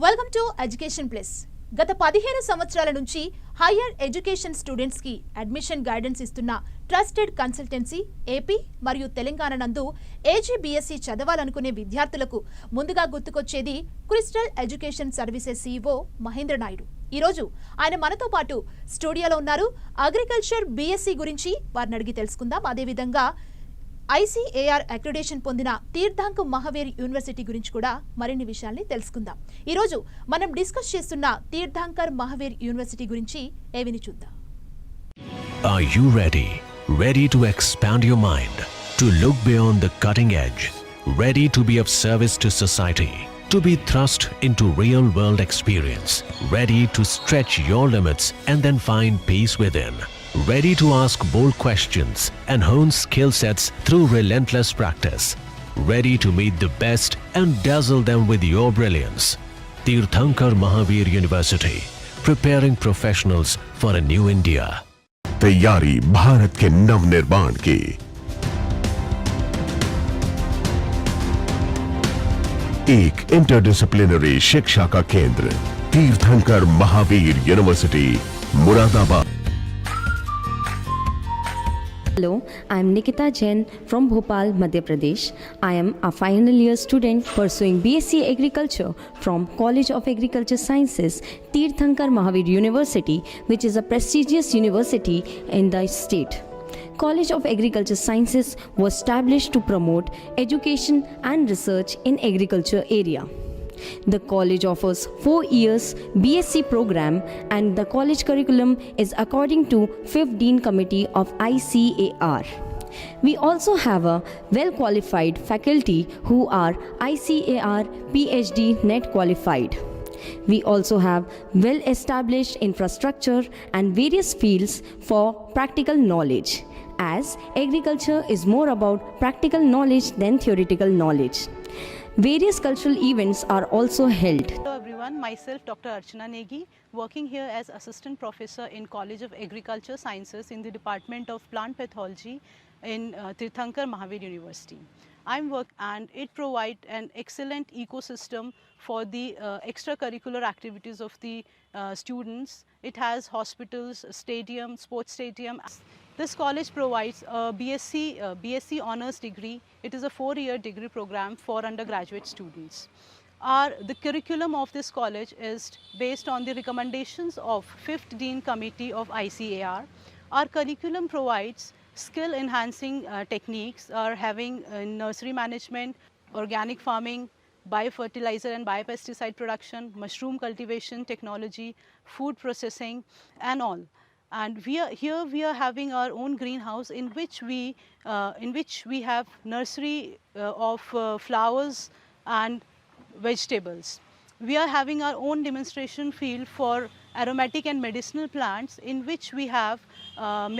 Welcome to education plus. గత 15 సంవత్సరాల నుంచి హైయర్ ఎడ్యుకేషన్ స్టూడెంట్స్ కి అడ్మిషన్ గైడెన్స్ ఇస్తున్న ట్రస్టెడ్ కన్సల్టెన్సీ ఏపీ మరియు తెలంగాణ నందు ఏజీబీఎస్సీ చదవాలనుకునే విద్యార్థులకు ముందుగా గుర్తుకొచ్చేది Crystal education services CEO Mahendra Naidu. ఈ రోజు ఆయన మనతో పాటు స్టూడియోలో ఉన్నారు. అగ్రికల్చర్ బీఎస్సీ గురించి వారిని అడిగి తెలుసుకుందాం. అదేవిధంగా ICAR అక్రిడేషన్ పొందిన తీర్థంకర్ మహావీర్ యూనివర్సిటీ గురించి కూడా మరిన్ని విషయాల్ని తెలుసుకుందాం. ఈ రోజు మనం డిస్కస్ చేస్తున్న తీర్థంకర్ మహావీర్ యూనివర్సిటీ గురించి ఏవిని చూద్దాం. Are you ready? Ready to expand your mind, to look beyond the cutting edge, ready to be of service to society, to be thrust into real world experience, ready to stretch your limits and then find peace within. Ready to ask bold questions and hone skill sets through relentless practice. Ready to meet the best and dazzle them with your brilliance. Tirthankar Mahavir University, preparing professionals for a new India. तैयारी भारत के नव निर्माण की। एक interdisciplinary शिक्षा का केंद्र तीर्थंकर Mahavir university Moradabad. Hello, I am Nikita Jain from Bhopal, Madhya Pradesh. I am a final year student pursuing BSc Agriculture from College of Agriculture Sciences, Tirthankar Mahavir University, which is a prestigious university in the state. College of Agriculture Sciences was established to promote education and research in agriculture area. The college offers 4 years BSc program and the college curriculum is according to 5th Dean Committee of ICAR. We also have a well-qualified faculty who are ICAR PhD NET qualified. We also have well-established infrastructure and various fields for practical knowledge, as agriculture is more about practical knowledge than theoretical knowledge. Various cultural events are also held. Hello everyone, myself Dr. Archana Negi, working here as Assistant Professor in College of Agriculture Sciences in the Department of Plant Pathology in Tirthankar Mahavir University. I'm and it provides an excellent ecosystem for the extracurricular activities of the students. It has hospitals, stadium, sports stadium. This college provides a BSc Honours degree. It is a 4-year degree program for undergraduate students. The curriculum of this college is based on the recommendations of 5th Dean Committee of ICAR. Our curriculum provides skill enhancing techniques, having nursery management, organic farming, biofertilizer and biopesticide production, mushroom cultivation technology, food processing and all. And we are having our own greenhouse in which we have nursery of flowers and vegetables. We are having our own demonstration field for aromatic and medicinal plants, in which we have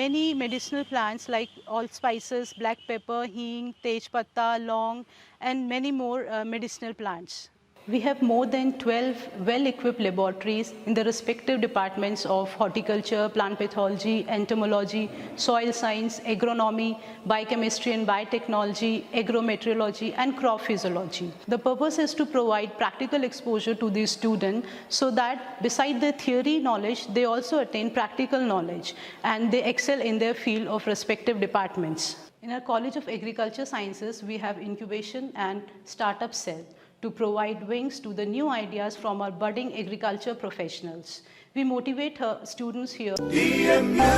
many medicinal plants like allspices, black pepper, hing, tej patta, long and many more medicinal plants. We have more than 12 well-equipped laboratories in the respective departments of horticulture, plant pathology, entomology, soil science, agronomy, biochemistry and biotechnology, agrometeorology and crop physiology. The purpose is to provide practical exposure to these students so that beside the theory knowledge, they also attain practical knowledge and they excel in their field of respective departments. In our College of Agriculture Sciences, we have incubation and startup cell to provide wings to the new ideas from our budding agriculture professionals. We motivate students here. TMU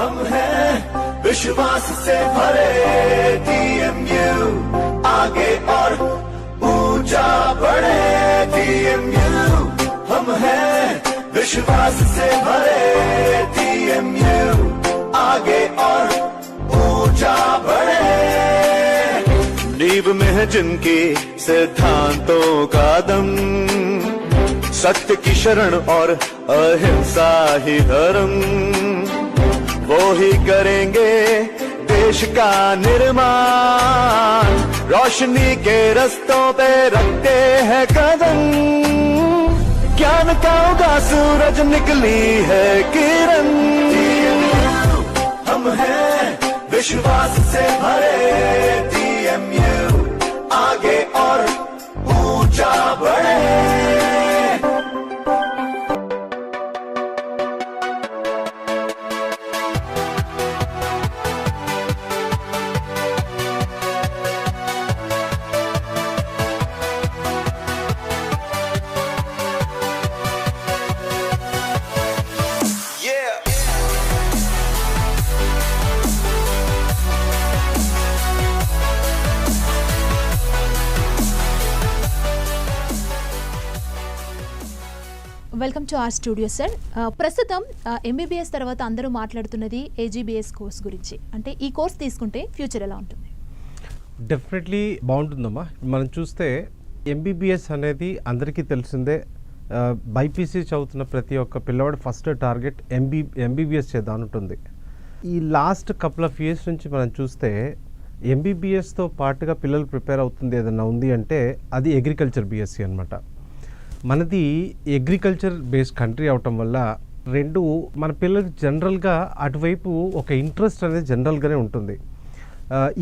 हम हैं विश्वास से भरे, TMU आगे और ऊंचा बढ़े, TMU हम हैं विश्वास से भरे, TMU आगे और ऊंचा बढ़े। नींव में है जिनकी सिद्धांतों का दम, सत्य की शरण और अहिंसा ही धर्म, वो ही करेंगे देश का निर्माण। रोशनी के रस्तों पे रखते हैं कदम, ज्ञान का उगा सूरज निकली है किरण। हम हैं विश्वास से भरे, TMU आगे और ऊंचा बढ़े। Welcome to our studio sir. ప్రస్తుతం ఎంబీబీఎస్ తర్వాత అందరూ మాట్లాడుతున్నది ఏజీబీఎస్ కోర్స్ గురించి. అంటే ఈ కోర్స్ తీసుకుంటే ఫ్యూచర్ ఎలా ఉంటుంది? డెఫినెట్లీ బాగుంటుందమ్మా. మనం చూస్తే ఎంబీబీఎస్ అనేది అందరికీ తెలిసిందే. బైపీసీ చదువుతున్న ప్రతి ఒక్క పిల్లవాడు ఫస్ట్ టార్గెట్ ఎంబీబీఎస్ చేద్దాం ఉంటుంది. ఈ లాస్ట్ కపుల్ ఆఫ్ ఇయర్స్ నుంచి మనం చూస్తే ఎంబీబీఎస్తో పాటుగా పిల్లలు ప్రిపేర్ అవుతుంది ఏదన్నా ఉంది అంటే అది అగ్రికల్చర్ బీఎస్సీ అనమాట. మనది అగ్రికల్చర్ బేస్డ్ కంట్రీ అవటం వల్ల రెండు మన పిల్లలకి జనరల్గా అటువైపు ఒక ఇంట్రెస్ట్ అనేది జనరల్గానే ఉంటుంది.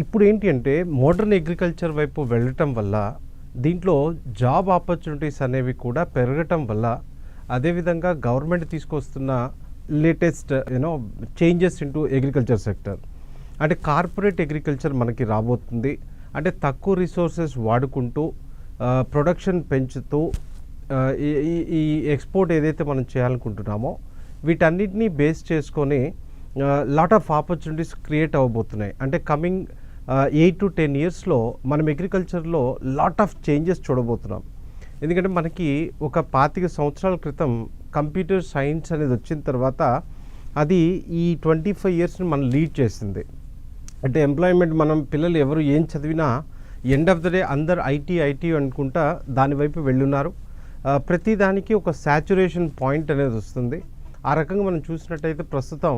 ఇప్పుడు ఏంటి అంటే మోడర్న్ అగ్రికల్చర్ వైపు వెళ్ళటం వల్ల దీంట్లో జాబ్ ఆపర్చునిటీస్ అనేవి కూడా పెరగటం వల్ల, అదేవిధంగా గవర్నమెంట్ తీసుకొస్తున్న latest changes into agriculture sector అంటే కార్పొరేట్ అగ్రికల్చర్ మనకి రాబోతుంది. అంటే తక్కువ రిసోర్సెస్ వాడుకుంటూ ప్రొడక్షన్ పెంచుతూ ఈ ఎక్స్పోర్ట్ ఏదైతే మనం చేయాలనుకుంటున్నామో వీటన్నిటినీ బేస్ చేసుకొని లాట్ ఆఫ్ ఆపర్చునిటీస్ క్రియేట్ అవ్వబోతున్నాయి. అంటే కమింగ్ 8 to 10 yearsలో మనం అగ్రికల్చర్లో లాట్ ఆఫ్ చేంజెస్ చూడబోతున్నాం. ఎందుకంటే మనకి ఒక 25 సంవత్సరాల క్రితం కంప్యూటర్ సైన్స్ అనేది వచ్చిన తర్వాత అది ఈ 25 yearsని మనం లీడ్ చేసింది. అంటే ఎంప్లాయ్మెంట్ మనం పిల్లలు ఎవరు ఏం చదివినా ఎండ్ ఆఫ్ ద డే అందరు ఐటీ అనుకుంటా దానివైపు వెళ్ళున్నారు. ప్రతి దానికి ఒక సాచురేషన్ పాయింట్ అనేది వస్తుంది. ఆ రకంగా మనం చూసినట్టయితే ప్రస్తుతం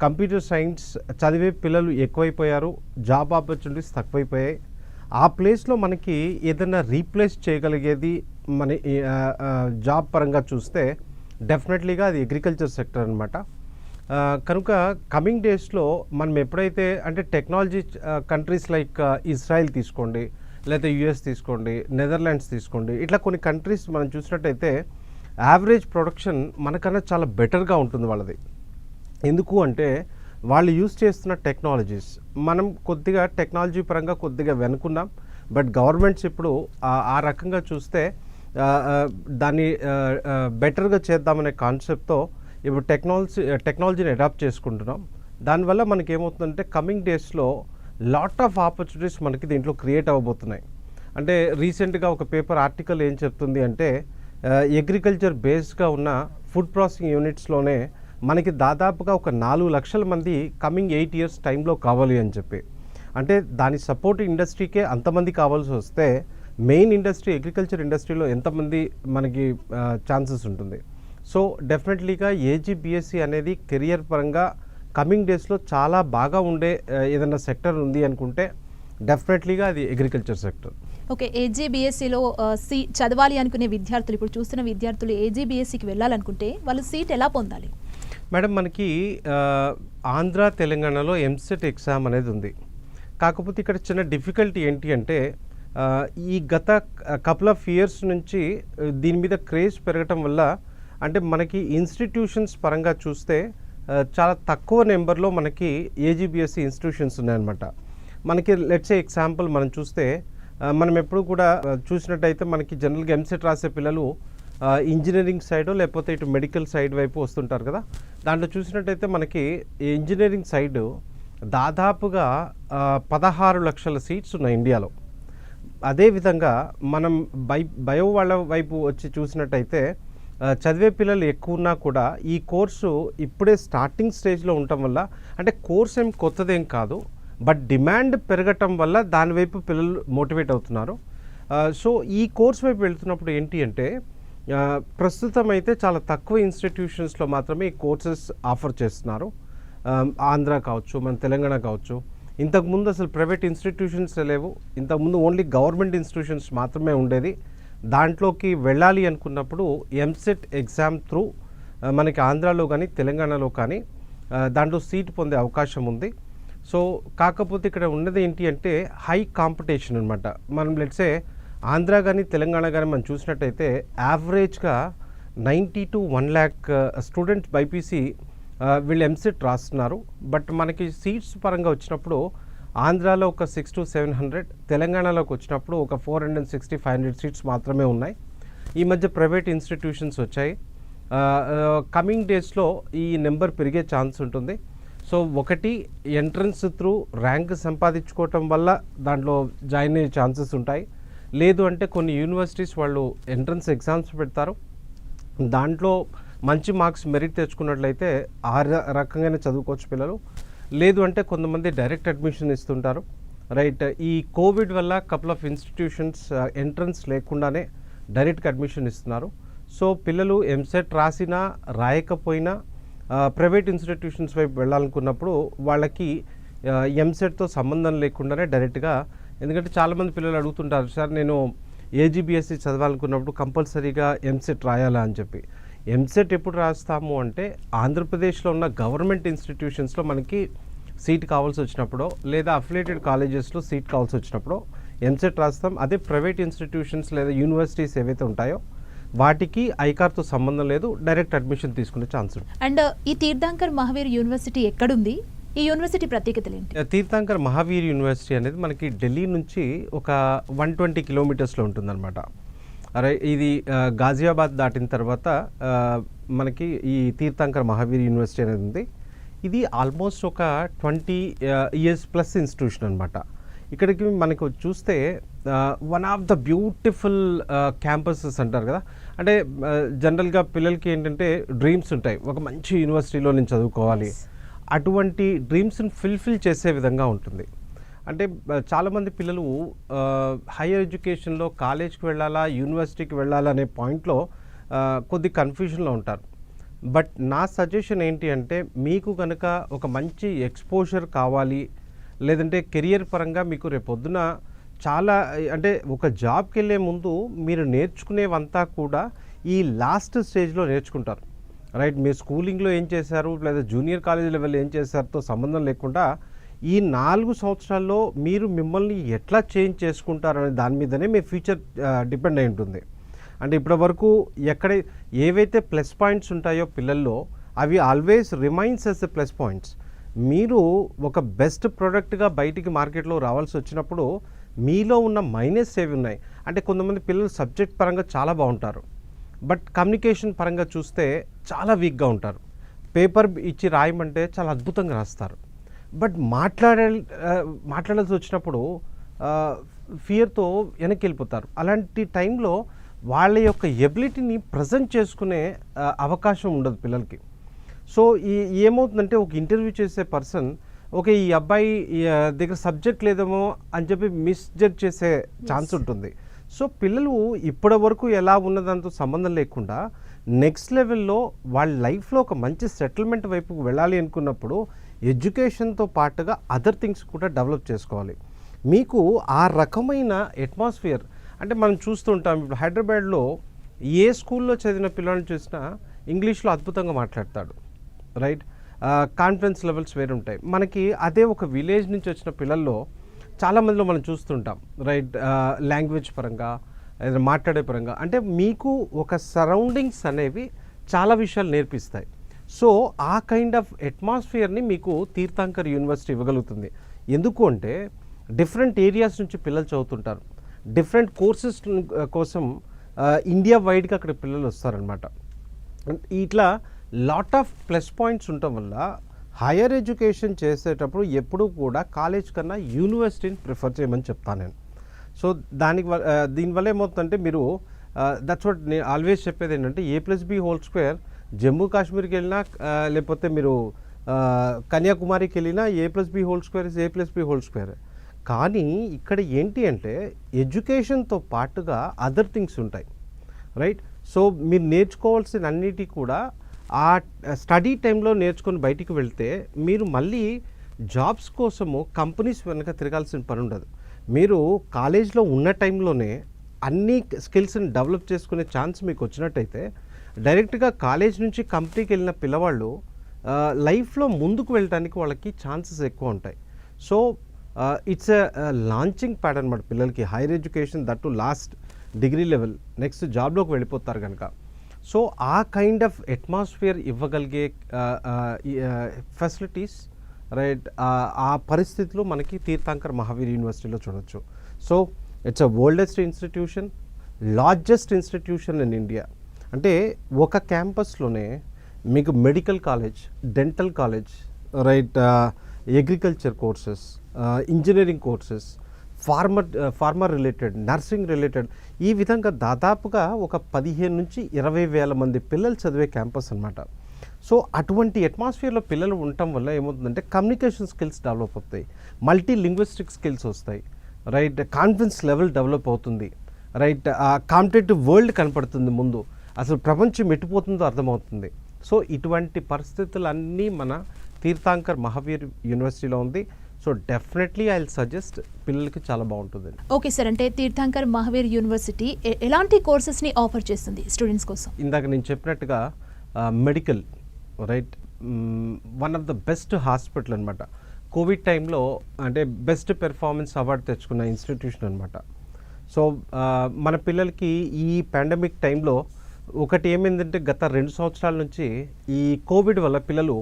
కంప్యూటర్ సైన్స్ చదివే పిల్లలు ఎక్కువైపోయారు, జాబ్ ఆపర్చునిటీస్ తక్కువైపోయాయి. ఆ ప్లేస్లో మనకి ఏదైనా రీప్లేస్ చేయగలిగేది మన జాబ్ పరంగా చూస్తే డెఫినెట్లీగా అది అగ్రికల్చర్ సెక్టర్ అనమాట. కనుక కమింగ్ డేస్లో మనం ఎప్పుడైతే అంటే టెక్నాలజీ కంట్రీస్ లైక్ ఇజ్రాయిల్ తీసుకోండి, లేదా యుఎస్ తీసుకోండి, నెదర్లాండ్స్ తీసుకోండి, ఇట్లా కొన్ని కంట్రీస్ మనం చూసినట్టయితే యావరేజ్ ప్రొడక్షన్ మనకన్నా చాలా బెటర్గా ఉంటుంది వాళ్ళది. ఎందుకు అంటే వాళ్ళు యూజ్ చేస్తున్న టెక్నాలజీస్ మనం కొద్దిగా టెక్నాలజీ పరంగా కొద్దిగా వెనుకున్నాం. బట్ గవర్నమెంట్స్ ఇప్పుడు ఆ రకంగా చూస్తే దాన్ని బెటర్గా చేద్దామనే కాన్సెప్ట్తో ఇప్పుడు టెక్నాలజీని అడాప్ట్ చేసుకుంటున్నాం. దానివల్ల మనకి ఏమవుతుందంటే కమింగ్ డేస్లో లాట్ ఆఫ్ ఆపర్చునిటీస్ మనకి దీంట్లో క్రియేట్ అవ్వబోతున్నాయి. అంటే రీసెంట్గా ఒక పేపర్ ఆర్టికల్ ఏం చెప్తుంది అంటే అగ్రికల్చర్ బేస్డ్గా ఉన్న ఫుడ్ ప్రాసెసింగ్ యూనిట్స్లోనే మనకి దాదాపుగా ఒక 4 లక్షల మంది కమింగ్ 8 years టైంలో కావాలి అని చెప్పి. అంటే దాని సపోర్ట్ ఇండస్ట్రీకే అంతమంది కావాల్సి వస్తే మెయిన్ ఇండస్ట్రీ అగ్రికల్చర్ ఇండస్ట్రీలో ఎంతమంది మనకి ఛాన్సెస్ ఉంటుంది. సో డెఫినెట్లీగా ఏజీబీఎస్సీ అనేది కెరియర్ పరంగా కమింగ్ డేస్లో చాలా బాగా ఉండే ఏదైనా సెక్టర్ ఉంది అనుకుంటే డెఫినెట్లీగా అది అగ్రికల్చర్ సెక్టర్. ఓకే, ఏజీబీఎస్సీలో చదవాలి అనుకునే విద్యార్థులు, ఇప్పుడు చూస్తున్న విద్యార్థులు ఏజీబీఎస్సీకి వెళ్ళాలనుకుంటే వాళ్ళు సీట్ ఎలా పొందాలి? మేడం, మనకి ఆంధ్ర తెలంగాణలో ఎంసెట్ ఎగ్జామ్ అనేది ఉంది. కాకపోతే ఇక్కడ చిన్న డిఫికల్టీ ఏంటి అంటే ఈ గత కపుల్ ఆఫ్ ఇయర్స్ నుంచి దీని మీద క్రేజ్ పెరగటం వల్ల అంటే మనకి ఇన్స్టిట్యూషన్స్ పరంగా చూస్తే చాలా తక్కువ నెంబర్లో మనకి ఏజీబీఎస్సీ ఇన్స్టిట్యూషన్స్ ఉన్నాయన్నమాట. మనకి లెట్స్ ఎగ్జాంపుల్ మనం చూస్తే మనం ఎప్పుడు కూడా చూసినట్టయితే మనకి జనరల్గా ఎంసెట్ రాసే పిల్లలు ఇంజనీరింగ్ సైడ్ లేకపోతే ఇటు మెడికల్ సైడ్ వైపు వస్తుంటారు కదా. దాంట్లో చూసినట్టయితే మనకి ఇంజనీరింగ్ సైడ్ దాదాపుగా 16 లక్షల సీట్స్ ఉన్నాయి ఇండియాలో. అదేవిధంగా మనం బయో వాళ్ళ వైపు వచ్చి చూసినట్టయితే చదివే పిల్లలు ఎక్కువ ఉన్నా కూడా ఈ కోర్సు ఇప్పుడే స్టార్టింగ్ స్టేజ్లో ఉండటం వల్ల అంటే కోర్స్ ఏం కొత్తదేం కాదు, బట్ డిమాండ్ పెరగటం వల్ల దానివైపు పిల్లలు మోటివేట్ అవుతున్నారు. సో ఈ కోర్స్ వైపు వెళ్తున్నప్పుడు ఏంటి అంటే ప్రస్తుతం అయితే చాలా తక్కువ ఇన్స్టిట్యూషన్స్లో మాత్రమే ఈ కోర్సెస్ ఆఫర్ చేస్తున్నారు. ఆంధ్ర కావచ్చు, మన తెలంగాణ కావచ్చు. ఇంతకుముందు అసలు ప్రైవేట్ ఇన్స్టిట్యూషన్స్ లేవు. ఇంతకుముందు ఓన్లీ గవర్నమెంట్ ఇన్స్టిట్యూషన్స్ మాత్రమే ఉండేది. దాంట్లోకి వెళ్ళాలి అనుకున్నప్పుడు ఎంసెట్ ఎగ్జామ్ త్రూ మనకి ఆంధ్రాలో కానీ తెలంగాణలో కానీ దాంట్లో సీట్ పొందే అవకాశం ఉంది. సో కాకపోతే ఇక్కడ ఉన్నది ఏంటి అంటే హై కాంపిటీషన్ అనమాట. మనం లెట్సే ఆంధ్ర కానీ తెలంగాణ కానీ మనం చూసినట్టయితే యావరేజ్గా 90 to 1 lakh స్టూడెంట్స్ బైపీసీ వీళ్ళు ఎంసెట్ రాస్తున్నారు. బట్ మనకి సీట్స్ పరంగా వచ్చినప్పుడు ఆంధ్రాలో ఒక 600 to 700, తెలంగాణలోకి వచ్చినప్పుడు ఒక 460-500 సీట్స్ మాత్రమే ఉన్నాయి. ఈ మధ్య ప్రైవేట్ ఇన్స్టిట్యూషన్స్ వచ్చాయి. కమింగ్ డేస్లో ఈ నెంబర్ పెరిగే ఛాన్స్ ఉంటుంది. సో ఒకటి ఎంట్రన్స్ త్రూ ర్యాంక్ సంపాదించుకోవటం వల్ల దాంట్లో జాయిన్ అయ్యే ఛాన్సెస్ ఉంటాయి. లేదు అంటే కొన్ని యూనివర్సిటీస్ వాళ్ళు ఎంట్రన్స్ ఎగ్జామ్స్ పెడతారు. దాంట్లో మంచి మార్క్స్ మెరిట్ తెచ్చుకున్నట్లయితే ఆ రకంగానే చదువుకోవచ్చు పిల్లలు. లేదు అంటే కొంతమంది డైరెక్ట్ అడ్మిషన్ ఇస్తుంటారు, రైట్. ఈ కోవిడ్ వల్ల కపుల్ ఆఫ్ ఇన్స్టిట్యూషన్స్ ఎంట్రన్స్ లేకుండానే డైరెక్ట్గా అడ్మిషన్ ఇస్తున్నారు. సో పిల్లలు ఎంసెట్ రాసినా రాయకపోయినా ప్రైవేట్ ఇన్స్టిట్యూషన్స్ వైపు వెళ్ళాలనుకున్నప్పుడు వాళ్ళకి ఎంసెట్తో సంబంధం లేకుండానే డైరెక్ట్గా, ఎందుకంటే చాలామంది పిల్లలు అడుగుతుంటారు, సార్ నేను ఏజీబీఎస్సీ చదవాలనుకున్నప్పుడు కంపల్సరీగా ఎంసెట్ రాయాలా అని చెప్పి. ఎంసెట్ ఎప్పుడు రాస్తాము అంటే ఆంధ్రప్రదేశ్లో ఉన్న గవర్నమెంట్ ఇన్స్టిట్యూషన్స్లో మనకి సీట్ కావాల్సి వచ్చినప్పుడు, లేదా అఫిలియేటెడ్ కాలేజెస్లో సీట్ కావాల్సి వచ్చినప్పుడు ఎంసెట్ రాస్తాం. అదే ప్రైవేట్ ఇన్స్టిట్యూషన్స్ లేదా యూనివర్సిటీస్ ఏవైతే ఉంటాయో వాటికి ఐకార్తో సంబంధం లేదు, డైరెక్ట్ అడ్మిషన్ తీసుకునే ఛాన్స్ ఉంది. అండ్ ఈ తీర్థంకర్ మహావీర్ యూనివర్సిటీ ఎక్కడుంది? ఈ యూనివర్సిటీ ప్రత్యేకతలు ఏంటి? తీర్థంకర్ మహావీర్ యూనివర్సిటీ అనేది మనకి ఢిల్లీ నుంచి ఒక 120 కిలోమీటర్స్లో ఉంటుందన్నమాట. అరే ఇది గాజియాబాద్ దాటిన తర్వాత మనకి ఈ తీర్థంకర్ మహావీర్ యూనివర్సిటీ అనేది ఉంది. ఇది ఆల్మోస్ట్ ఒక 20 ఇయర్స్ ప్లస్ ఇన్స్టిట్యూషన్ అనమాట. ఇక్కడికి మనకు చూస్తే one of the beautiful campuses అంటారు కదా, అంటే జనరల్గా పిల్లలకి ఏంటంటే డ్రీమ్స్ ఉంటాయి, ఒక మంచి యూనివర్సిటీలో నేను చదువుకోవాలి, అటువంటి డ్రీమ్స్ని ఫుల్ఫిల్ చేసే విధంగా ఉంటుంది. అంటే చాలామంది పిల్లలు హైయర్ ఎడ్యుకేషన్లో కాలేజ్కి వెళ్ళాలా యూనివర్సిటీకి వెళ్ళాలా అనే పాయింట్లో కొద్ది కన్ఫ్యూజన్లో ఉంటారు. బట్ నా సజెషన్ ఏంటి అంటే, మీకు కనుక ఒక మంచి ఎక్స్పోజర్ కావాలి, లేదంటే కెరియర్ పరంగా మీకు రేపొద్దున చాలా, అంటే ఒక జాబ్కి వెళ్ళే ముందు మీరు నేర్చుకునేవంతా కూడా ఈ లాస్ట్ స్టేజ్లో నేర్చుకుంటారు, రైట్. మీరు స్కూలింగ్లో ఏం చేశారు లేదా జూనియర్ కాలేజ్ లెవెల్ ఏం చేశారుతో సంబంధం లేకుండా ఈ 4 సంవత్సరాల్లో మీరు మిమ్మల్ని ఎట్లా చేంజ్ చేసుకుంటారనే దాని మీదనే మీ ఫ్యూచర్ డిపెండ్ అయి ఉంటుంది. అంటే ఇప్పటి వరకు ఎక్కడ ఏవైతే ప్లస్ పాయింట్స్ ఉంటాయో పిల్లల్లో, అవి ఆల్వేస్ రిమైన్స్ ఎస్ ఎ ప్లస్ పాయింట్స్. మీరు ఒక బెస్ట్ ప్రోడక్ట్గా బయటికి మార్కెట్లో రావాల్సి వచ్చినప్పుడు మీలో ఉన్న మైనస్ ఏవి ఉన్నాయి అంటే, కొంతమంది పిల్లలు సబ్జెక్ట్ పరంగా చాలా బాగుంటారు, బట్ కమ్యూనికేషన్ పరంగా చూస్తే చాలా వీక్గా ఉంటారు. పేపర్ ఇచ్చి రాయమంటే చాలా అద్భుతంగా రాస్తారు, బట్ మాట్లాడాల్సి వచ్చినప్పుడు ఫియర్తో వెనక్కి వెళ్ళిపోతారు. అలాంటి టైంలో వాళ్ళ యొక్క ఎబిలిటీని ప్రజెంట్ చేసుకునే అవకాశం ఉండదు పిల్లలకి. సో ఏమవుతుందంటే, ఒక ఇంటర్వ్యూ చేసే పర్సన్ ఓకే ఈ అబ్బాయి దగ్గర సబ్జెక్ట్ లేదేమో అని చెప్పి మిస్జడ్జ్ చేసే ఛాన్స్ ఉంటుంది. సో పిల్లలు ఇప్పటి వరకు ఎలా ఉన్నదాంతో సంబంధం లేకుండా నెక్స్ట్ లెవెల్లో వాళ్ళ లైఫ్లో ఒక మంచి సెటిల్మెంట్ వైపుకు వెళ్ళాలి అనుకున్నప్పుడు ఎడ్యుకేషన్తో పాటుగా అదర్ థింగ్స్ కూడా డెవలప్ చేసుకోవాలి. మీకు ఆ రకమైన అట్మాస్ఫియర్, అంటే మనం చూస్తుంటాం ఇప్పుడు హైదరాబాద్లో ఏ స్కూల్లో చదివిన పిల్లల్ని చూసినా ఇంగ్లీష్లో అద్భుతంగా మాట్లాడతాడు, రైట్. కాన్ఫిడెన్స్ లెవెల్స్ వేరు ఉంటాయి. మనకి అదే ఒక విలేజ్ నుంచి వచ్చిన పిల్లల్లో చాలామందిలో మనం చూస్తుంటాం, రైట్. లాంగ్వేజ్ పరంగా ఏదైనా మాట్లాడే పరంగా, అంటే మీకు ఒక సరౌండింగ్స్ అనేవి చాలా విషయాలు నేర్పిస్తాయి. సో ఆ కైండ్ ఆఫ్ అట్మాస్ఫియర్ని మీకు తీర్థంకర్ యూనివర్సిటీ ఇవ్వగలుగుతుంది. ఎందుకు అంటే డిఫరెంట్ ఏరియాస్ నుంచి పిల్లలు చదువుతుంటారు, డిఫరెంట్ కోర్సెస్ కోసం ఇండియా వైడ్గా అక్కడ పిల్లలు వస్తారనమాట. ఇట్లా లాట్ ఆఫ్ ప్లస్ పాయింట్స్ ఉండటం వల్ల హైయర్ ఎడ్యుకేషన్ చేసేటప్పుడు ఎప్పుడూ కూడా కాలేజ్ కన్నా యూనివర్సిటీని ప్రిఫర్ చేయమని చెప్తాను నేను. సో దీనివల్ల ఏమవుతుందంటే, మీరు దట్స్ వాట్ నేను ఆల్వేస్ చెప్పేది ఏంటంటే, A+B² జమ్మూ కాశ్మీర్కి వెళ్ళినా లేకపోతే మీరు కన్యాకుమారికి వెళ్ళినా A+B² A+B². కానీ ఇక్కడ ఏంటి అంటే ఎడ్యుకేషన్తో పాటుగా అదర్ థింగ్స్ ఉంటాయి, రైట్. సో మీరు నేర్చుకోవాల్సిన అన్నిటి కూడా ఆ స్టడీ టైంలో నేర్చుకొని బయటికి వెళ్తే మీరు మళ్ళీ జాబ్స్ కోసము కంపెనీస్ వెనక తిరగాల్సిన పని ఉండదు. మీరు కాలేజ్లో ఉన్న టైంలోనే అన్ని స్కిల్స్ని డెవలప్ చేసుకునే ఛాన్స్ మీకు వచ్చినట్టయితే డైరెక్ట్గా కాలేజ్ నుంచి కంపెనీకి వెళ్ళిన పిల్లవాళ్ళు లైఫ్లో ముందుకు వెళ్ళడానికి వాళ్ళకి ఛాన్సెస్ ఎక్కువ ఉంటాయి. So it's a launching pad అనమాట పిల్లలకి. Higher education that last degree level, next జాబ్లోకి వెళ్ళిపోతారు కనుక. సో ఆ కైండ్ ఆఫ్ అట్మాస్ఫియర్ ఇవ్వగలిగే ఫెసిలిటీస్, రైట్, ఆ పరిస్థితులు మనకి తీర్థంకర్ మహావీర్ యూనివర్సిటీలో చూడొచ్చు. So it's a oldest institution, largest institution in India. అంటే ఒక క్యాంపస్లోనే మీకు medical college, dental college, right, agriculture courses, engineering courses, pharma related, nursing related, ఈ విధంగా దాదాపుగా ఒక 15 నుంచి 20 వేల మంది పిల్లలు చదివే క్యాంపస్ అన్నమాట. సో అటువంటి అట్మాస్ఫియర్లో పిల్లలు ఉండటం వల్ల ఏమవుతుందంటే కమ్యూనికేషన్ స్కిల్స్ డెవలప్ అవుతాయి, మల్టీ లింగ్విస్టిక్ స్కిల్స్ వస్తాయి, రైట్, కాన్ఫిడెన్స్ లెవెల్ డెవలప్ అవుతుంది, రైట్, కాంపిటేటివ్ వరల్డ్ కనపడుతుంది, ముందు అసలు ప్రపంచం ఎట్టిపోతుందో అర్థమవుతుంది. సో ఇటువంటి పరిస్థితులన్నీ మన తీర్థంకర్ మహావీర్ యూనివర్సిటీలో ఉంది. So definitely I will suggest పిల్లలకి చాలా బాగుంటుంది. ఓకే సార్, అంటే తీర్థంకర్ మహావీర్ యూనివర్సిటీ ఎలాంటి కోర్సెస్ని ఆఫర్ చేస్తుంది స్టూడెంట్స్ కోసం? ఇందాక నేను చెప్పినట్టుగా medical, right, one of the best hospital అనమాట. కోవిడ్ టైంలో అంటే బెస్ట్ పెర్ఫార్మెన్స్ అవార్డు తెచ్చుకున్న ఇన్స్టిట్యూషన్ అనమాట. సో మన పిల్లలకి ఈ పాండమిక్ టైంలో ఒకటి ఏమైందంటే గత 2 సంవత్సరాల నుంచి ఈ కోవిడ్ వల్ల పిల్లలు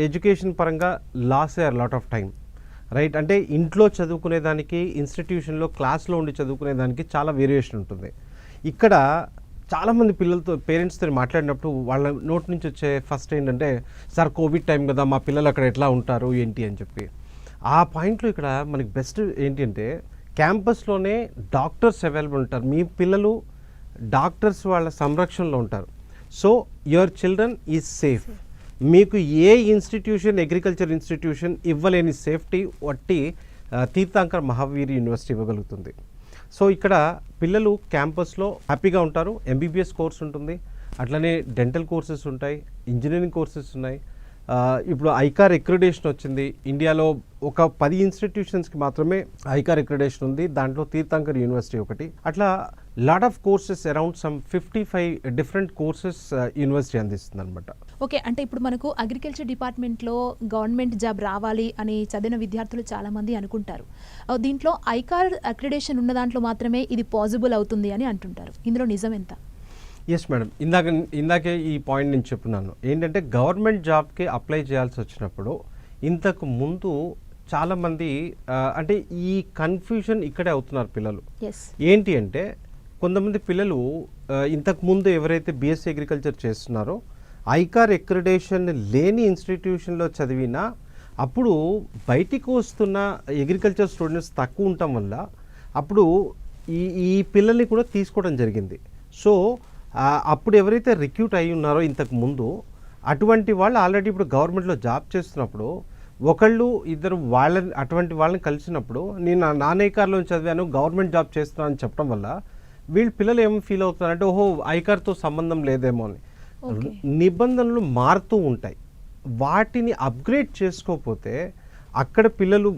ఎడ్యుకేషన్ పరంగా లాస్ అయ్యారు లాట్ ఆఫ్ టైం, రైట్. అంటే ఇంట్లో చదువుకునేదానికి, ఇన్స్టిట్యూషన్లో క్లాస్లో ఉండి చదువుకునేదానికి చాలా వేరియేషన్ ఉంటుంది. ఇక్కడ చాలామంది పిల్లలతో, పేరెంట్స్తో మాట్లాడినప్పుడు వాళ్ళ నోటి నుంచి వచ్చే ఫస్ట్ ఏంటంటే, సార్ కోవిడ్ టైం కదా, మా పిల్లలు అక్కడ ఎట్లా ఉంటారు ఏంటి అని చెప్పి. ఆ పాయింట్లో ఇక్కడ మనకి బెస్ట్ ఏంటి అంటే క్యాంపస్లోనే డాక్టర్స్ అవైలబుల్ ఉంటారు. మీ పిల్లలు డాక్టర్స్ వాళ్ళ సంరక్షణలో ఉంటారు. So your children is safe. మీకు ఏ ఇన్స్టిట్యూషన్, అగ్రికల్చర్ ఇన్స్టిట్యూషన్ ఇవ్వలేని సేఫ్టీ వట్టి తీర్థంకర్ మహావీర్ యూనివర్సిటీ ఇవ్వగలుగుతుంది. సో ఇక్కడ పిల్లలు క్యాంపస్లో హ్యాపీగా ఉంటారు. ఎంబీబీఎస్ కోర్స్ ఉంటుంది, అట్లనే డెంటల్ కోర్సెస్ ఉంటాయి, ఇంజనీరింగ్ కోర్సెస్ ఉన్నాయి. ఇప్పుడు ఐకార్ అక్రిడేషన్ వచ్చింది. ఇండియాలో ఒక 10 ఇన్స్టిట్యూషన్స్కి మాత్రమే ఐకార్ అక్రిడేషన్ ఉంది, దాంట్లో తీర్థంకర్ యూనివర్సిటీ ఒకటి. అట్లా lot of courses, around some 55 different courses university అందిస్తుంది అనమాట. ఓకే, అంటే ఇప్పుడు మనకు అగ్రికల్చర్ డిపార్ట్మెంట్లో గవర్నమెంట్ జాబ్ రావాలి అని చదివిన విద్యార్థులు చాలామంది అనుకుంటారు. దీంట్లో ఐకార్ అక్రిడేషన్ ఉన్న దాంట్లో మాత్రమే ఇది పాసిబుల్ అవుతుంది అని అంటుంటారు. ఇందులో నిజం ఎంత? ఎస్ మేడం, ఇందాకే ఈ పాయింట్ నేను చెప్తున్నాను. ఏంటంటే గవర్నమెంట్ జాబ్కి అప్లై చేయాల్సి వచ్చినప్పుడు ఇంతకు ముందు చాలామంది అంటే ఈ కన్ఫ్యూజన్ ఇక్కడే అవుతున్నారు పిల్లలు. ఏంటి అంటే కొంతమంది పిల్లలు ఇంతకు ముందు ఎవరైతే బీఎస్సీ అగ్రికల్చర్ చేస్తున్నారో ఐకార్ అక్రిడేషన్ లేని ఇన్స్టిట్యూషన్లో చదివినా అప్పుడు బయటికి వస్తున్న అగ్రికల్చర్ స్టూడెంట్స్ తక్కువ ఉండటం వల్ల అప్పుడు ఈ పిల్లల్ని కూడా తీసుకోవడం జరిగింది. సో అప్పుడు ఎవరైతే రిక్రూట్ అయి ఉన్నారో ఇంతకు ముందు అటువంటి వాళ్ళు ఆల్రెడీ ఇప్పుడు గవర్నమెంట్లో జాబ్ చేస్తున్నప్పుడు ఒకళ్ళు ఇద్దరు అటువంటి వాళ్ళని కలిసినప్పుడు నేను నాన్-ఐకార్లో చదివాను, గవర్నమెంట్ జాబ్ చేస్తున్నాను అని చెప్పడం వల్ల వీళ్ళ పిల్లలు ఏమో ఫీల్ అవుతున్నారంటే ఓహో ఐకార్తో సంబంధం లేదేమో అని. నిబంధనలు మారుతూ ఉంటాయి, వాటిని అప్గ్రేడ్ చేసుకోకపోతే అక్కడ పిల్లలు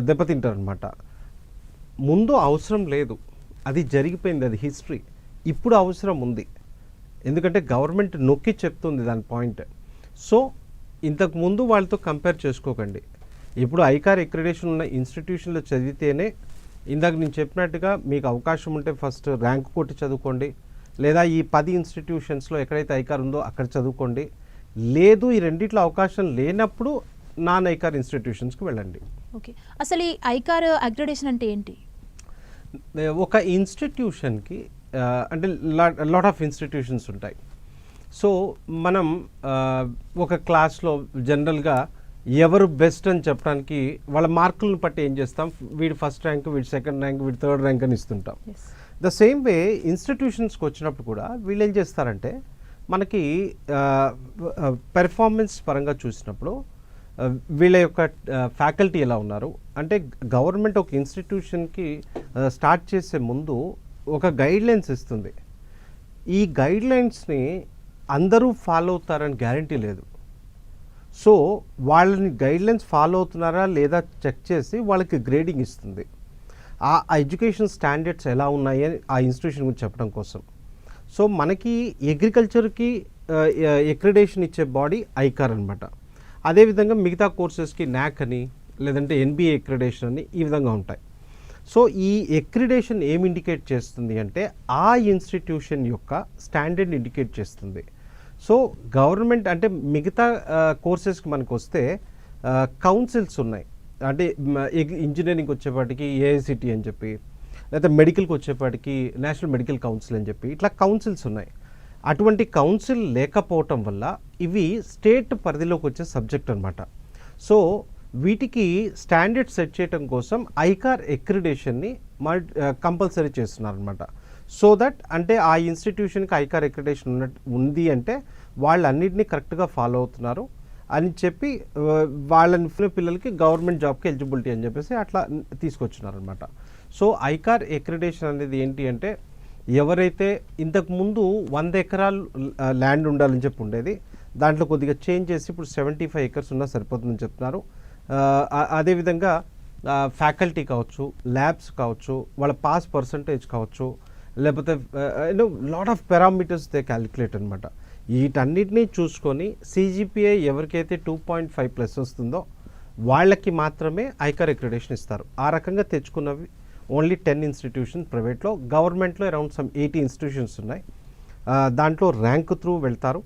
దెబ్బతింటారు అనమాట. ముందు అవసరం లేదు, అది జరిగిపోయింది, అది హిస్టరీ. ఇప్పుడు అవసరం ఉంది, ఎందుకంటే గవర్నమెంట్ నొక్కి చెప్తుంది దాని పాయింట్. సో ఇంతకు ముందు వాళ్ళతో కంపేర్ చేసుకోకండి. ఇప్పుడు ఐకార్ అక్రిడేషన్ ఉన్న ఇన్స్టిట్యూషన్లో చదివితేనే ఇందాక నేను చెప్పినట్టుగా మీకు అవకాశం ఉంటే ఫస్ట్ ర్యాంక్ కొట్టి చదువుకోండి, లేదా ఈ 10 ఇన్స్టిట్యూషన్స్లో ఎక్కడైతే ఐకార్ ఉందో అక్కడ చదువుకోండి. లేదు ఈ రెండిట్లో అవకాశం లేనప్పుడు నాన్ ఐకార్ ఇన్స్టిట్యూషన్స్కి వెళ్ళండి. ఓకే, అసలు ఈ ఐకార్ అక్రిడేషన్ అంటే ఏంటి? ఒక ఇన్స్టిట్యూషన్కి అంటే లాట్ ఆఫ్ ఇన్స్టిట్యూషన్స్ ఉంటాయి. సో మనం ఒక క్లాస్లో జనరల్గా ఎవరు బెస్ట్ అని చెప్పడానికి వాళ్ళ మార్కులను బట్టి ఏం చేస్తాం, వీడి ఫస్ట్ ర్యాంక్, వీడి సెకండ్ ర్యాంక్, వీడి థర్డ్ ర్యాంక్ అని ఇస్తుంటాం. ద సేమ్ వే ఇన్స్టిట్యూషన్స్కి వచ్చినప్పుడు కూడా వీళ్ళు ఏం చేస్తారంటే మనకి పెర్ఫార్మెన్స్ పరంగా చూసినప్పుడు వీళ్ళ యొక్క ఫ్యాకల్టీ ఎలా ఉన్నారు అంటే గవర్నమెంట్ ఒక ఇన్స్టిట్యూషన్కి స్టార్ట్ చేసే ముందు ఒక గైడ్లైన్స్ ఇస్తుంది. ఈ గైడ్లైన్స్ని అందరూ ఫాలో అవుతారని గ్యారంటీ లేదు. సో వాళ్ళని గైడ్లైన్స్ ఫాలో అవుతున్నారా లేదా చెక్ చేసి వాళ్ళకి గ్రేడింగ్ ఇస్తుంది. ఆ ఎడ్యుకేషన్ స్టాండర్డ్స్ ఎలా ఉన్నాయి అని ఆ ఇన్స్టిట్యూషన్ గురించి చెప్పడం కోసం. సో మనకి అగ్రికల్చర్కి అక్రిడేషన్ ఇచ్చే బాడీ ఐకార్ అనమాట. అదేవిధంగా మిగతా కోర్సెస్కి న్యాక్ అని లేదంటే ఎన్బిఏ అక్రిడేషన్ అని ఈ విధంగా ఉంటాయి. సో ఈ అక్రిడేషన్ ఏం ఇండికేట్ చేస్తుంది అంటే ఆ ఇన్స్టిట్యూషన్ యొక్క స్టాండర్డ్ ఇండికేట్ చేస్తుంది. సో గవర్నమెంట్ అంటే మిగతా కోర్సెస్కి మనకు వస్తే కౌన్సిల్స్ ఉన్నాయి. అంటే ఇంజనీరింగ్కి వచ్చేపాటికి ఏఐసిటి అని చెప్పి, లేకపోతే మెడికల్కి వచ్చేపాటికి నేషనల్ మెడికల్ కౌన్సిల్ అని చెప్పి ఇట్లా కౌన్సిల్స్ ఉన్నాయి. అటువంటి కౌన్సిల్ లేకపోవటం వల్ల ఇవి స్టేట్ పరిధిలోకి వచ్చే సబ్జెక్ట్ అనమాట. సో వీటికి స్టాండర్డ్ సెట్ చేయడం కోసం ఐకార్ ఎక్రిడేషన్ని కంపల్సరీ చేస్తున్నారనమాట. సో దట్ అంటే ఆ ఇన్స్టిట్యూషన్కి ఐకార్ ఎక్రిడేషన్ ఉంది అంటే వాళ్ళన్నింటినీ కరెక్ట్గా ఫాలో అవుతున్నారు అని చెప్పి వాళ్ళని పిల్లలకి గవర్నమెంట్ జాబ్కి ఎలిజిబిలిటీ అని చెప్పేసి అట్లా తీసుకొచ్చినారనమాట. సో ఐకార్ ఎక్రిడేషన్ అనేది ఏంటి అంటే ఎవరైతే ఇంతకుముందు 100 ఎకరాలు ల్యాండ్ ఉండాలని చెప్పి ఉండేది, దాంట్లో కొద్దిగా చేంజ్ చేసి ఇప్పుడు 75 ఎకర్స్ ఉన్నా సరిపోతుందని చెప్తున్నారు. అదేవిధంగా ఫ్యాకల్టీ కావచ్చు, ల్యాబ్స్ కావచ్చు, వాళ్ళ పాస్ పర్సంటేజ్ కావచ్చు, లేకపోతే lot of parameters they calculate అనమాట. వీటన్నిటినీ చూసుకొని CGPA ఎవరికైతే 2.5+ వస్తుందో వాళ్ళకి మాత్రమే ఐకార్ ఎక్రిడేషన్ ఇస్తారు. ఆ రకంగా తెచ్చుకున్నవి ఓన్లీ 10 ఇన్స్టిట్యూషన్స్ ప్రైవేట్లో, గవర్నమెంట్లో అరౌండ్ సమ్ 80 ఇన్స్టిట్యూషన్స్ ఉన్నాయి. దాంట్లో ర్యాంక్ త్రూ వెళ్తారు.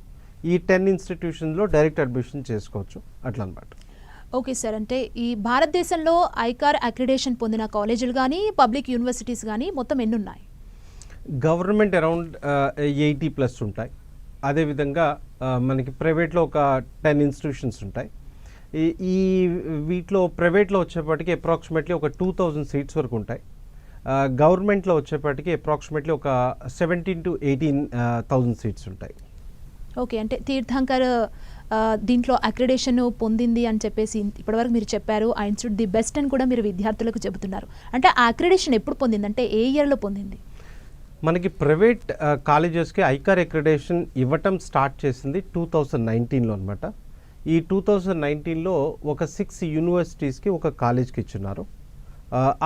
ఈ 10 ఇన్స్టిట్యూషన్లో డైరెక్ట్ అడ్మిషన్ చేసుకోవచ్చు అట్లా అనమాట. ఓకే సార్, అంటే ఈ భారతదేశంలో ఐకార్ అక్రిడేషన్ పొందిన కాలేజీలు కానీ పబ్లిక్ యూనివర్సిటీస్ కానీ మొత్తం ఎన్ని ఉన్నాయి? గవర్నమెంట్ అరౌండ్ 80+ ఉంటాయి. అదేవిధంగా మనకి ప్రైవేట్లో ఒక 10 ఇన్స్టిట్యూషన్స్ ఉంటాయి. ఈ వీటిలో ప్రైవేట్లో వచ్చేప్పటికి అప్రాక్సిమేట్లీ ఒక 2000 సీట్స్ వరకు ఉంటాయి. గవర్నమెంట్లో వచ్చేప్పటికి అప్రాక్సిమేట్లీ ఒక 17,000 to 18,000 సీట్స్ ఉంటాయి. ఓకే, అంటే తీర్థంకర్ దీంట్లో అక్రిడేషన్ పొందింది అని చెప్పేసి ఇప్పటివరకు మీరు చెప్పారు. ఆ ఇన్స్టిట్యూట్ ది బెస్ట్ అని కూడా మీరు విద్యార్థులకు చెబుతున్నారు. అంటే ఆ అక్రిడేషన్ ఎప్పుడు పొందింది, అంటే ఏ ఇయర్లో పొందింది? మనకి ప్రైవేట్ కాలేజెస్కి ఐకార్ అక్రిడేషన్ ఇవ్వటం స్టార్ట్ చేసింది 2019లో అనమాట. ఈ 2019లో ఒక 6 యూనివర్సిటీస్కి ఒక కాలేజ్కి ఇచ్చున్నారు.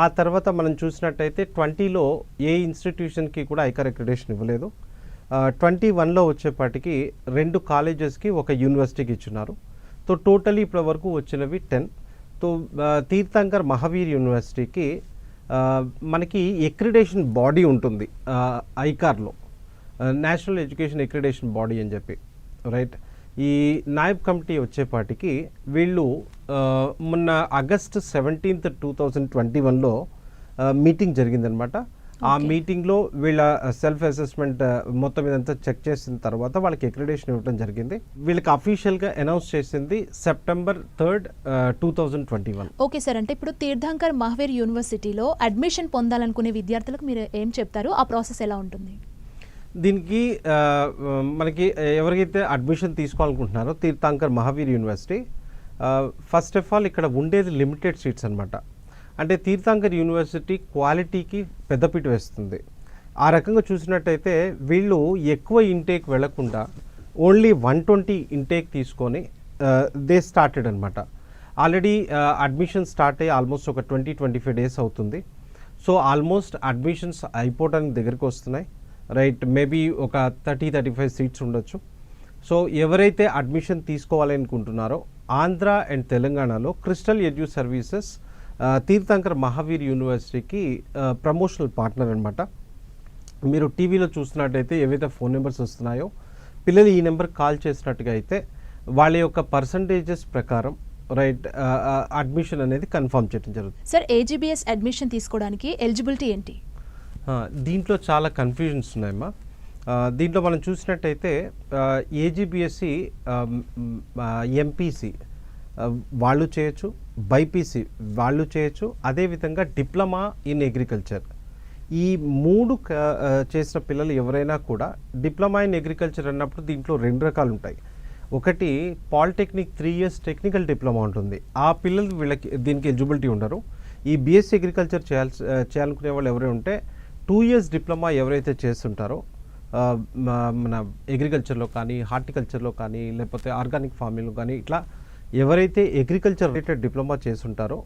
ఆ తర్వాత మనం చూసినట్టయితే 20లో ఏ ఇన్స్టిట్యూషన్కి కూడా ఐకార్ అక్రిడేషన్ ఇవ్వలేదు. 21లో వచ్చేపాటికి 2 కాలేజెస్కి ఒక యూనివర్సిటీకి ఇచ్చున్నారు. సో టోటలీ ఇప్పటి వరకు వచ్చినవి 10. సో తీర్థంకర్ మహావీర్ యూనివర్సిటీకి మనకి ఎక్రిడేషన్ బాడీ ఉంటుంది ఐకార్లో, నేషనల్ ఎడ్యుకేషన్ ఎక్రిడేషన్ బాడీ అని చెప్పి, రైట్. ఈ నాయబ్ కమిటీ వచ్చేపాటికి వీళ్ళు మొన్న ఆగస్ట్ 17, 2021లో మీటింగ్ జరిగిందనమాట. ఆ మీటింగ్లో వీళ్ళ సెల్ఫ్ అసెస్మెంట్ మొత్తం ఇదంతా చెక్ చేసిన తర్వాత వాళ్ళకి అక్రిడేషన్ ఇవ్వడం జరిగింది. వీళ్ళకి అఫీషియల్గా అనౌన్స్ చేసింది September 3, 2021. ఓకే సార్, అంటే ఇప్పుడు తీర్థంకర్ మహావీర్ యూనివర్సిటీలో అడ్మిషన్ పొందాలనుకునే విద్యార్థులకు మీరు ఏం చెప్తారు? ఆ ప్రాసెస్ ఎలా ఉంటుంది? దీనికి మనకి ఎవరికైతే అడ్మిషన్ తీసుకోవాలనుకుంటున్నారో Tirthankar Mahaveer university, first of all ఇక్కడ ఉండేది లిమిటెడ్ సీట్స్ అనమాట. అంటే తీర్థంకర్ యూనివర్సిటీ క్వాలిటీకి పెద్దపీట వేస్తుంది. ఆ రకంగా చూసినట్టయితే వీళ్ళు ఎక్కువ ఇంటేక్ వెళ్లకుండా ఓన్లీ 120 ఇంటేక్ తీసుకొని దే స్టార్టెడ్ అనమాట. ఆల్రెడీ అడ్మిషన్ స్టార్ట్ అయ్యి ఆల్మోస్ట్ ఒక 20-25 డేస్ అవుతుంది. సో ఆల్మోస్ట్ అడ్మిషన్స్ అయిపోవడానికి దగ్గరికి వస్తున్నాయి, రైట్. మేబీ ఒక 30-35 సీట్స్ ఉండొచ్చు. సో ఎవరైతే అడ్మిషన్ తీసుకోవాలనుకుంటున్నారో ఆంధ్ర అండ్ తెలంగాణలో crystal edu services Tirthankar Mahavir యూనివర్సిటీకి ప్రమోషనల్ పార్ట్నర్ అనమాట. మీరు టీవీలో చూస్తున్నట్టయితే ఏవైతే ఫోన్ నెంబర్స్ వస్తున్నాయో పిల్లలు ఈ నెంబర్ కాల్ చేసినట్టుగా అయితే వాళ్ళ యొక్క పర్సంటేజెస్ ప్రకారం రైట్ అడ్మిషన్ అనేది కన్ఫర్మ్ చేయడం జరుగుతుంది. సార్, AGBS అడ్మిషన్ తీసుకోవడానికి ఎలిజిబిలిటీ ఏంటి? దీంట్లో చాలా కన్ఫ్యూజన్స్ ఉన్నాయమ్మా. దీంట్లో మనం చూసినట్టయితే AGBSC MPC వాళ్ళు చేయొచ్చు, బైపీసీ వాళ్ళు చేయొచ్చు, అదేవిధంగా డిప్లొమా ఇన్ అగ్రికల్చర్. ఈ 3 చేసిన పిల్లలు ఎవరైనా కూడా డిప్లొమా ఇన్ అగ్రికల్చర్ అన్నప్పుడు దీంట్లో 2 రకాలు ఉంటాయి. ఒకటి పాలిటెక్నిక్ 3 years టెక్నికల్ డిప్లొమా ఉంటుంది. ఆ పిల్లలు వీళ్ళకి దీనికి ఎలిజిబిలిటీ ఉండరు. ఈ BSc అగ్రికల్చర్ చేయాలనుకునే వాళ్ళు ఎవరైనా ఉంటే 2 years డిప్లొమా ఎవరైతే చేస్తుంటారో మన అగ్రికల్చర్లో కానీ, హార్టికల్చర్లో కానీ, లేకపోతే ఆర్గానిక్ ఫార్మింగ్లో కానీ, ఇట్లా ఎవరైతే అగ్రికల్చర్ రిలేటెడ్ డిప్లొమా చేస్తుంటారో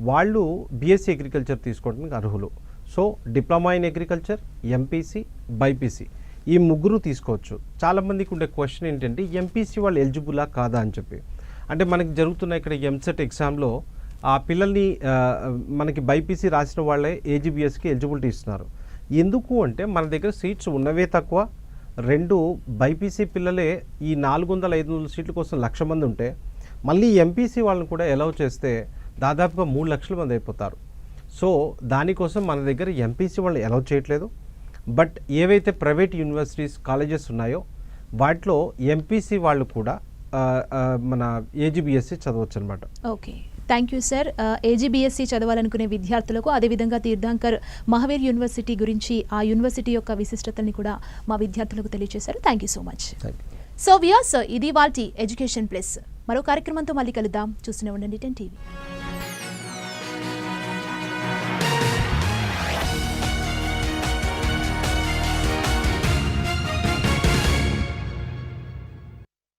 వాళ్ళు BSc అగ్రికల్చర్ తీసుకోవడానికి అర్హులు. So diploma in agriculture, MPC, BiPC ఈ 3 తీసుకోవచ్చు. చాలామందికి ఉండే క్వశ్చన్ ఏంటంటే MPC వాళ్ళు ఎలిజిబులా కాదా అని చెప్పి. అంటే మనకి జరుగుతున్న ఇక్కడ MCET ఎగ్జామ్లో ఆ పిల్లల్ని మనకి బైపీసీ రాసిన వాళ్ళే AGBSకి ఎలిజిబిలిటీ ఇస్తున్నారు. ఎందుకు అంటే మన దగ్గర సీట్స్ ఉన్నవే తక్కువ, 2 బైపీసీ పిల్లలే ఈ 400-500 సీట్ల కోసం 1,00,000 మంది ఉంటే మళ్ళీ MPC వాళ్ళని కూడా అలౌ చేస్తే దాదాపుగా 3 లక్షల మంది అయిపోతారు. సో దానికోసం మన దగ్గర MPC వాళ్ళని అలౌ చేయట్లేదు. బట్ ఏవైతే ప్రైవేట్ యూనివర్సిటీస్ కాలేజెస్ ఉన్నాయో వాటిలో MPC వాళ్ళు కూడా మన AGBSC చదవచ్చు అనమాట. Okay. Thank you sir. AG BSc చదవాలనుకునే విద్యార్థులకు అదేవిధంగా తీర్థంకర్ మహావీర్ యూనివర్సిటీ గురించి ఆ యూనివర్సిటీ యొక్క విశిష్టతని కూడా మా విద్యార్థులకు తెలియజేశారు. Thank you so much. So viewers, ఇది వాల్టి ఎడ్యుకేషన్ ప్లస్. మరో కార్యక్రమంతో మళ్ళీ కలుద్దాం. చూస్తూనే ఉండండి 10 TV.